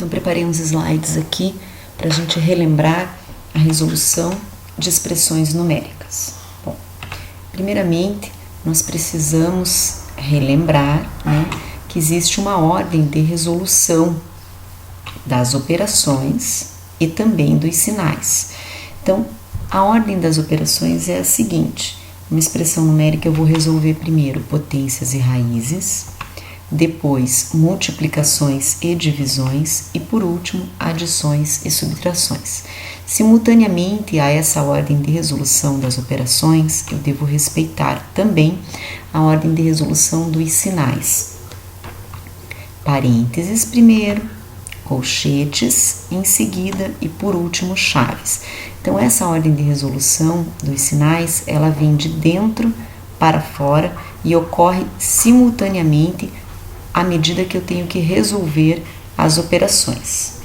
Então, preparei uns slides aqui para a gente relembrar a resolução de expressões numéricas. Bom, primeiramente, nós precisamos relembrar, né, que existe uma ordem de resolução das operações e também dos sinais. Então, a ordem das operações é a seguinte: uma expressão numérica eu vou resolver primeiro potências e raízes, depois multiplicações e divisões e, por último, adições e subtrações. Simultaneamente a essa ordem de resolução das operações, eu devo respeitar também a ordem de resolução dos sinais. Parênteses primeiro, colchetes em seguida e, por último, chaves. Então, essa ordem de resolução dos sinais, ela vem de dentro para fora e ocorre simultaneamente à medida que eu tenho que resolver as operações,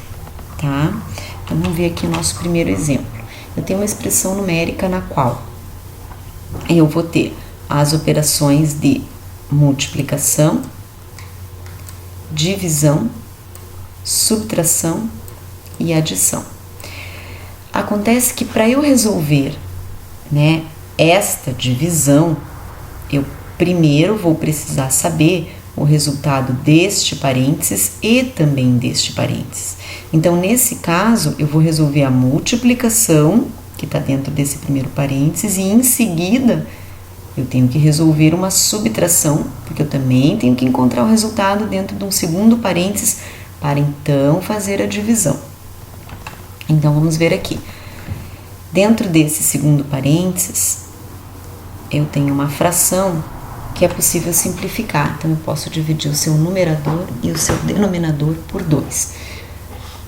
tá? Então, vamos ver aqui o nosso primeiro exemplo. Eu tenho uma expressão numérica na qual eu vou ter as operações de multiplicação, divisão, subtração e adição. Acontece que para eu resolver, né, esta divisão, eu primeiro vou precisar saber o resultado deste parênteses e também deste parênteses. Então, nesse caso, eu vou resolver a multiplicação, que está dentro desse primeiro parênteses, e em seguida eu tenho que resolver uma subtração, porque eu também tenho que encontrar o resultado dentro de um segundo parênteses para então fazer a divisão. Então, vamos ver aqui. Dentro desse segundo parênteses, eu tenho uma fração que é possível simplificar. Então, eu posso dividir o seu numerador e o seu denominador por 2,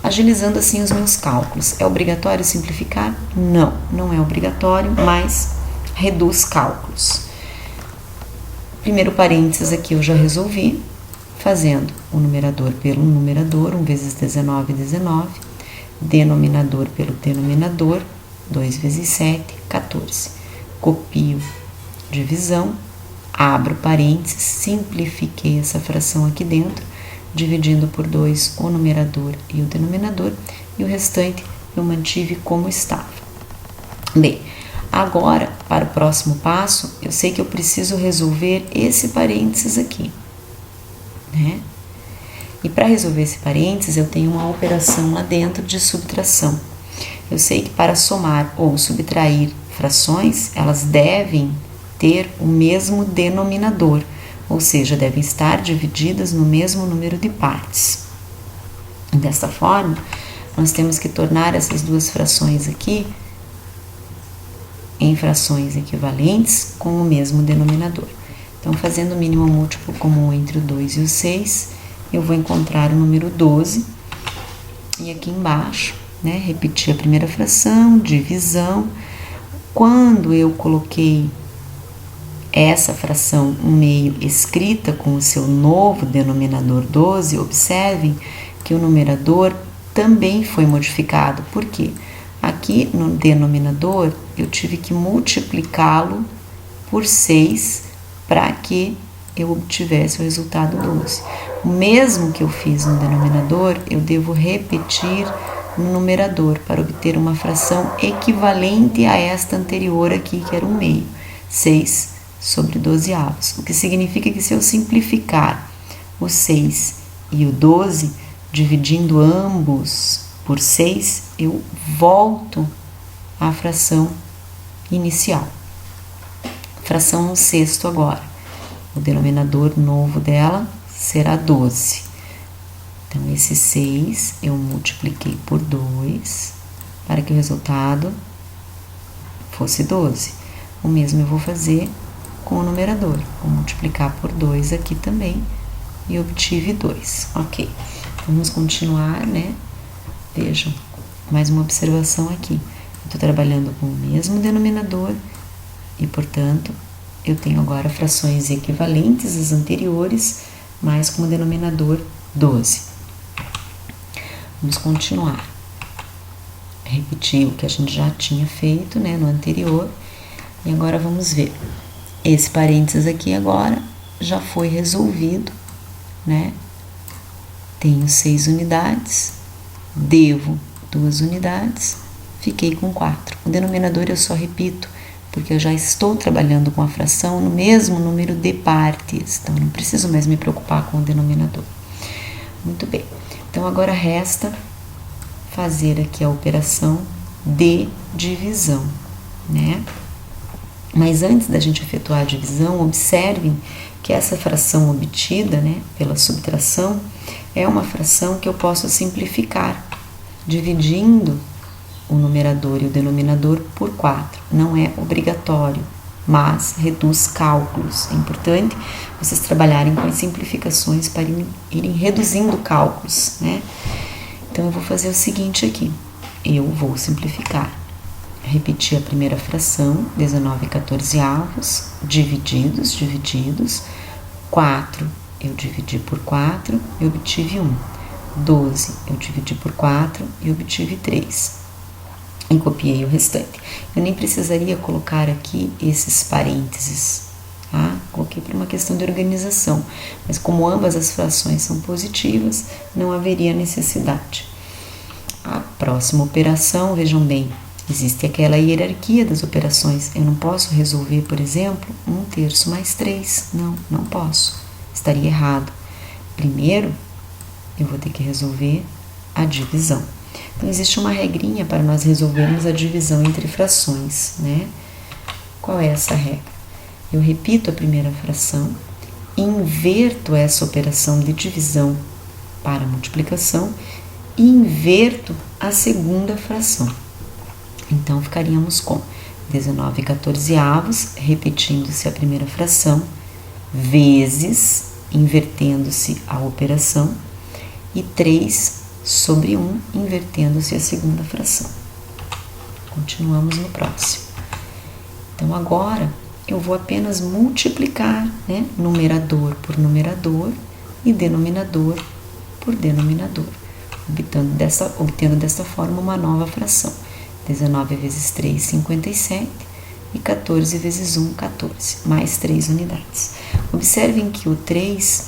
agilizando assim os meus cálculos. É obrigatório simplificar? Não, não é obrigatório, mas reduz cálculos. Primeiro parênteses aqui eu já resolvi, fazendo o numerador pelo numerador, 1 vezes 19, 19, denominador pelo denominador, 2 vezes 7, 14. Copio divisão, abro parênteses, simplifiquei essa fração aqui dentro, dividindo por 2 o numerador e o denominador, e o restante eu mantive como estava. Bem, agora, para o próximo passo, eu sei que eu preciso resolver esse parênteses aqui, né? E para resolver esse parênteses, eu tenho uma operação lá dentro de subtração. Eu sei que para somar ou subtrair frações, elas devem ter o mesmo denominador, ou seja, devem estar divididas no mesmo número de partes. Desta forma, nós temos que tornar essas duas frações aqui em frações equivalentes com o mesmo denominador. Então, fazendo o mínimo múltiplo comum entre o 2 e o 6, eu vou encontrar o número 12. E aqui embaixo, né, repetir a primeira fração, divisão. Quando eu coloquei essa fração no meio escrita com o seu novo denominador 12, observem que o numerador também foi modificado. Por quê? Aqui no denominador eu tive que multiplicá-lo por 6 para que eu obtivesse o resultado 12. O mesmo que eu fiz no denominador, eu devo repetir no numerador para obter uma fração equivalente a esta anterior aqui, que era um meio, 6 sobre 12 avos. O que significa que se eu simplificar o 6 e o 12, dividindo ambos por 6, eu volto à fração inicial. Fração 1/6 agora. O denominador novo dela será 12. Então, esse 6 eu multipliquei por 2 para que o resultado fosse 12. O mesmo eu vou fazer com o numerador. Vou multiplicar por 2 aqui também e obtive 2. Ok. Vamos continuar, né? Vejam, mais uma observação aqui. Eu estou trabalhando com o mesmo denominador e, portanto, eu tenho agora frações equivalentes às anteriores, mas com o denominador 12. Vamos continuar. Repetir o que a gente já tinha feito, né, no anterior. E agora vamos ver. Esse parênteses aqui agora já foi resolvido, né? Tenho 6 unidades devo 2 unidades, fiquei com 4. O denominador eu só repito, porque eu já estou trabalhando com a fração no mesmo número de partes, então não preciso mais me preocupar com o denominador. Muito bem, então agora resta fazer aqui a operação de divisão, né? Mas antes da gente efetuar a divisão, observem que essa fração obtida, né, pela subtração, é uma fração que eu posso simplificar, dividindo o numerador e o denominador por 4. Não é obrigatório, mas reduz cálculos. É importante vocês trabalharem com as simplificações para irem reduzindo cálculos, né? Então, eu vou fazer o seguinte aqui. Eu vou simplificar. Repetir a primeira fração, 19/14, divididos. 4 eu dividi por 4 e obtive 1. 12 eu dividi por 4 e obtive 3. E copiei o restante. Eu nem precisaria colocar aqui esses parênteses, tá? Coloquei por uma questão de organização, mas como ambas as frações são positivas, não haveria necessidade. A próxima operação, vejam bem, existe aquela hierarquia das operações. Eu não posso resolver, por exemplo, 1/3 mais 3. Não posso. Estaria errado. Primeiro, eu vou ter que resolver a divisão. Então, existe uma regrinha para nós resolvermos a divisão entre frações, né? Qual é essa regra? Eu repito a primeira fração, inverto essa operação de divisão para multiplicação e inverto a segunda fração. Então, ficaríamos com 19/14, repetindo-se a primeira fração, vezes, invertendo-se a operação, e 3/1, invertendo-se a segunda fração. Continuamos no próximo. Então, agora, eu vou apenas multiplicar, né, numerador por numerador e denominador por denominador, obtendo desta forma uma nova fração. 19 vezes 3, 57, e 14 vezes 1, 14, mais 3 unidades. Observem que o 3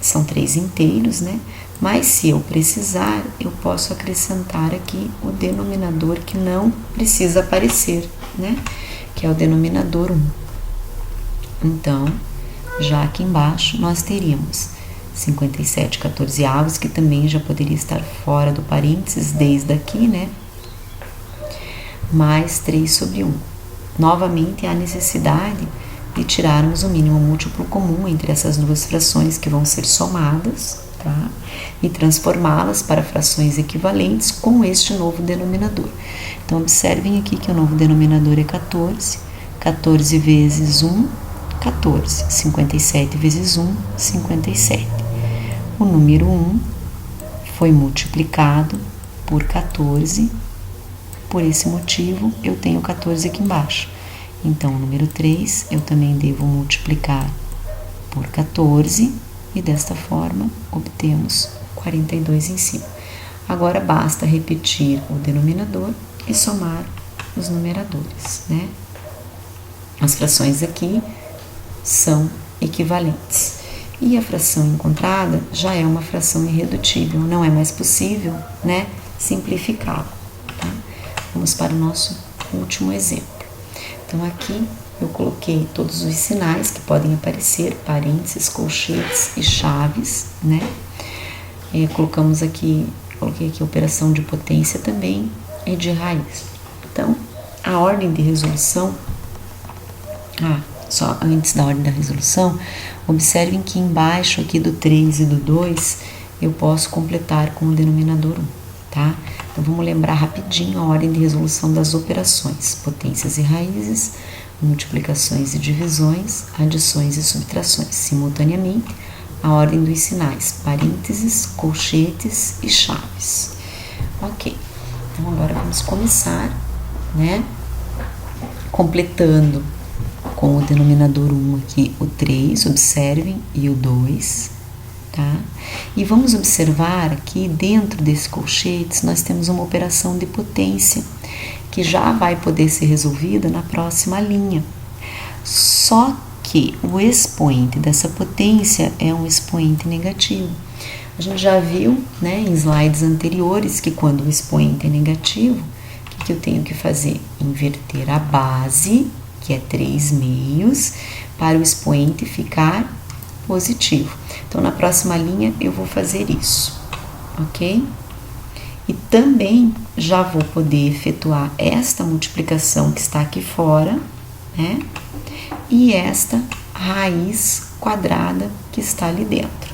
são 3 inteiros, né? Mas se eu precisar, eu posso acrescentar aqui o denominador que não precisa aparecer, né? Que é o denominador 1. Então, já aqui embaixo, nós teríamos 57/14, que também já poderia estar fora do parênteses desde aqui, né? Mais 3/1. Novamente, há necessidade de tirarmos o mínimo múltiplo comum entre essas duas frações que vão ser somadas, tá? E transformá-las para frações equivalentes com este novo denominador. Então, observem aqui que o novo denominador é 14. 14 vezes 1, 14. 57 vezes 1, 57. O número 1 foi multiplicado por 14. Por esse motivo, eu tenho 14 aqui embaixo. Então, o número 3 eu também devo multiplicar por 14 e desta forma obtemos 42 em cima. Agora basta repetir o denominador e somar os numeradores, né? As frações aqui são equivalentes. E a fração encontrada já é uma fração irredutível, não é mais possível, né, simplificá-la, tá? Vamos para o nosso último exemplo. Então, aqui eu coloquei todos os sinais que podem aparecer, parênteses, colchetes e chaves, né? Coloquei aqui a operação de potência também e de raiz. Então, a ordem de resolução, só antes da ordem da resolução, observem que embaixo aqui do 3 e do 2, eu posso completar com o denominador 1, tá? Então, vamos lembrar rapidinho a ordem de resolução das operações: potências e raízes, multiplicações e divisões, adições e subtrações. Simultaneamente, a ordem dos sinais: parênteses, colchetes e chaves. Ok, então agora vamos começar, né, completando com o denominador 1 aqui o 3, observem, e o 2, tá? E vamos observar aqui, dentro desses colchetes, nós temos uma operação de potência, que já vai poder ser resolvida na próxima linha. Só que o expoente dessa potência é um expoente negativo. A gente já viu, né, em slides anteriores que quando o expoente é negativo, o que eu tenho que fazer? Inverter a base, que é 3/2, para o expoente ficar positivo. Então, na próxima linha, eu vou fazer isso, ok? E também já vou poder efetuar esta multiplicação que está aqui fora, né? E esta raiz quadrada que está ali dentro.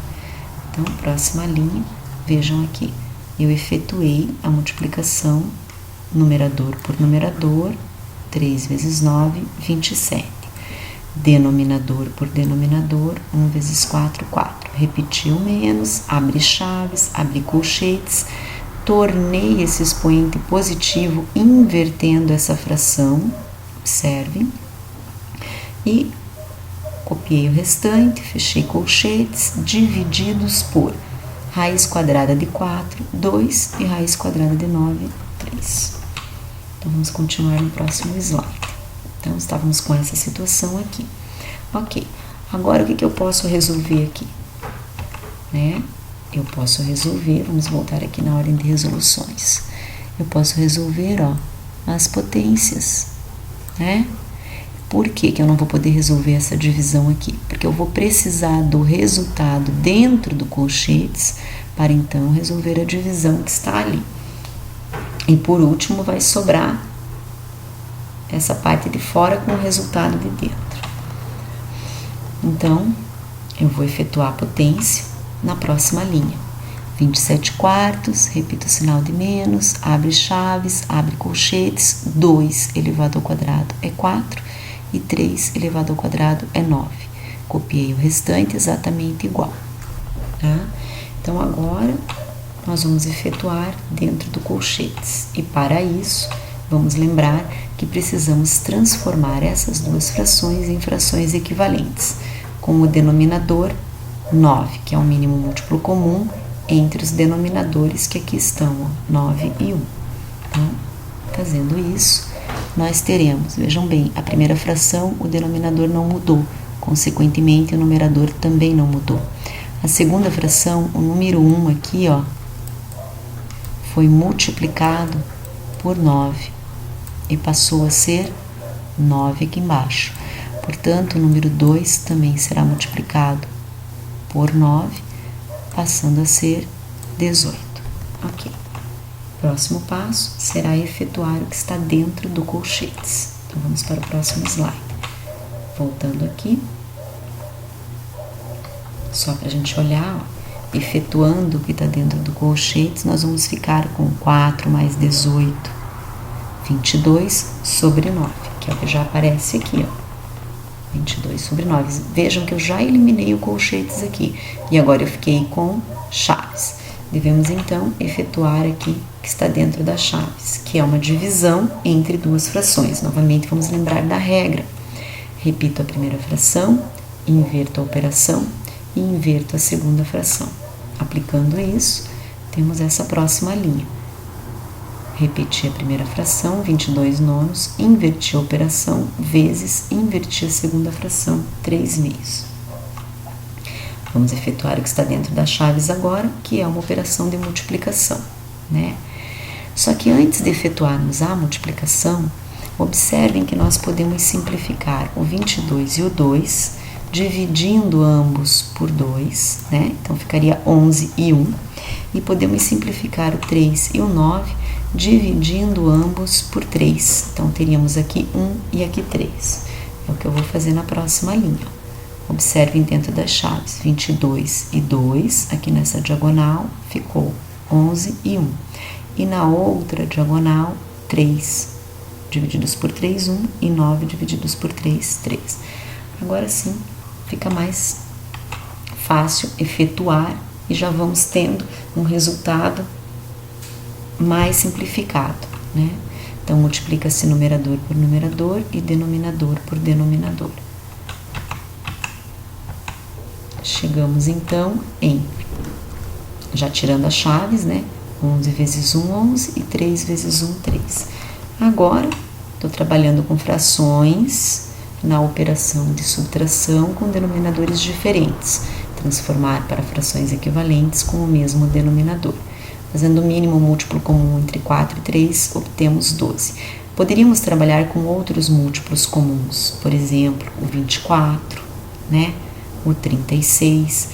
Então, próxima linha, vejam aqui, eu efetuei a multiplicação numerador por numerador, 3 vezes 9, 27. Denominador por denominador, 1 vezes 4, 4. Repeti o menos, abre chaves, abre colchetes, tornei esse expoente positivo invertendo essa fração, observem, e copiei o restante, fechei colchetes, divididos por raiz quadrada de 4, 2, e raiz quadrada de 9, 3. Então, vamos continuar no próximo slide. Então, estávamos com essa situação aqui. Ok, agora o que eu posso resolver aqui? Né? Eu posso resolver, vamos voltar aqui na ordem de resoluções. Eu posso resolver, ó, as potências, né? Por que eu não vou poder resolver essa divisão aqui? Porque eu vou precisar do resultado dentro do colchetes para então resolver a divisão que está ali. E por último vai sobrar essa parte de fora com o resultado de dentro. Então, eu vou efetuar a potência na próxima linha. 27 quartos, repito o sinal de menos, abre chaves, abre colchetes, 2 elevado ao quadrado é 4 e 3 elevado ao quadrado é 9. Copiei o restante exatamente igual. Tá? Então, agora nós vamos efetuar dentro do colchetes. E para isso, vamos lembrar que precisamos transformar essas duas frações em frações equivalentes, com o denominador 9, que é o mínimo múltiplo comum entre os denominadores que aqui estão, ó, 9 e 1. Então, fazendo isso, nós teremos, vejam bem, a primeira fração, o denominador não mudou, consequentemente, o numerador também não mudou. A segunda fração, o número 1 aqui, ó, foi multiplicado por 9 e passou a ser 9 aqui embaixo. Portanto, o número 2 também será multiplicado por 9, passando a ser 18. Ok. Próximo passo será efetuar o que está dentro do colchetes. Então, vamos para o próximo slide. Voltando aqui, só para a gente olhar, ó, efetuando o que está dentro do colchetes, nós vamos ficar com 4 mais 18, 22 sobre 9, que é o que já aparece aqui, ó. 22 sobre 9. Vejam que eu já eliminei o colchetes aqui. E agora eu fiquei com chaves. Devemos, então, efetuar aqui o que está dentro das chaves, que é uma divisão entre duas frações. Novamente, vamos lembrar da regra. Repito a primeira fração, inverto a operação e inverto a segunda fração. Aplicando isso, temos essa próxima linha. Repeti a primeira fração, 22 nonos, inverti a operação, vezes, inverti a segunda fração, 3 meios. Vamos efetuar o que está dentro das chaves agora, que é uma operação de multiplicação, né? Só que antes de efetuarmos a multiplicação, observem que nós podemos simplificar o 22 e o 2, dividindo ambos por 2, né? Então, ficaria 11 e 1. E podemos simplificar o 3 e o 9, dividindo ambos por 3. Então, teríamos aqui 1 e aqui 3. É o que eu vou fazer na próxima linha. Observem dentro das chaves, 22 e 2, aqui nessa diagonal, ficou 11 e 1. E na outra diagonal, 3 divididos por 3, 1, e 9 divididos por 3, 3. Agora sim, fica mais fácil efetuar e já vamos tendo um resultado mais simplificado, né? Então, multiplica-se numerador por numerador e denominador por denominador. Chegamos, então, em, já tirando as chaves, né? 11 vezes 1, 11, e 3 vezes 1, 3. Agora, estou trabalhando com frações na operação de subtração com denominadores diferentes. transformar para frações equivalentes com o mesmo denominador. Fazendo o mínimo múltiplo comum entre 4 e 3, obtemos 12. Poderíamos trabalhar com outros múltiplos comuns, por exemplo, o 24, né? O 36,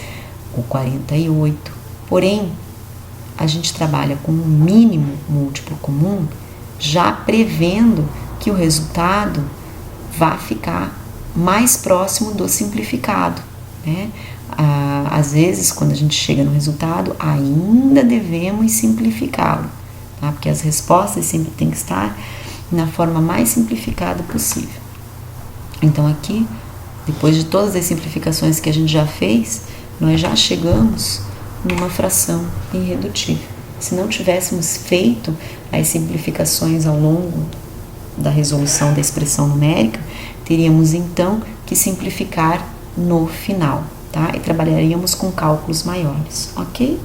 o 48. Porém, a gente trabalha com um mínimo múltiplo comum, já prevendo que o resultado vai ficar mais próximo do simplificado, né? Às vezes, quando a gente chega no resultado, ainda devemos simplificá-lo, tá? Porque as respostas sempre têm que estar na forma mais simplificada possível. Então aqui, depois de todas as simplificações que a gente já fez, nós já chegamos numa fração irredutível. Se não tivéssemos feito as simplificações ao longo da resolução da expressão numérica, teríamos então que simplificar no final, tá? E trabalharíamos com cálculos maiores, ok?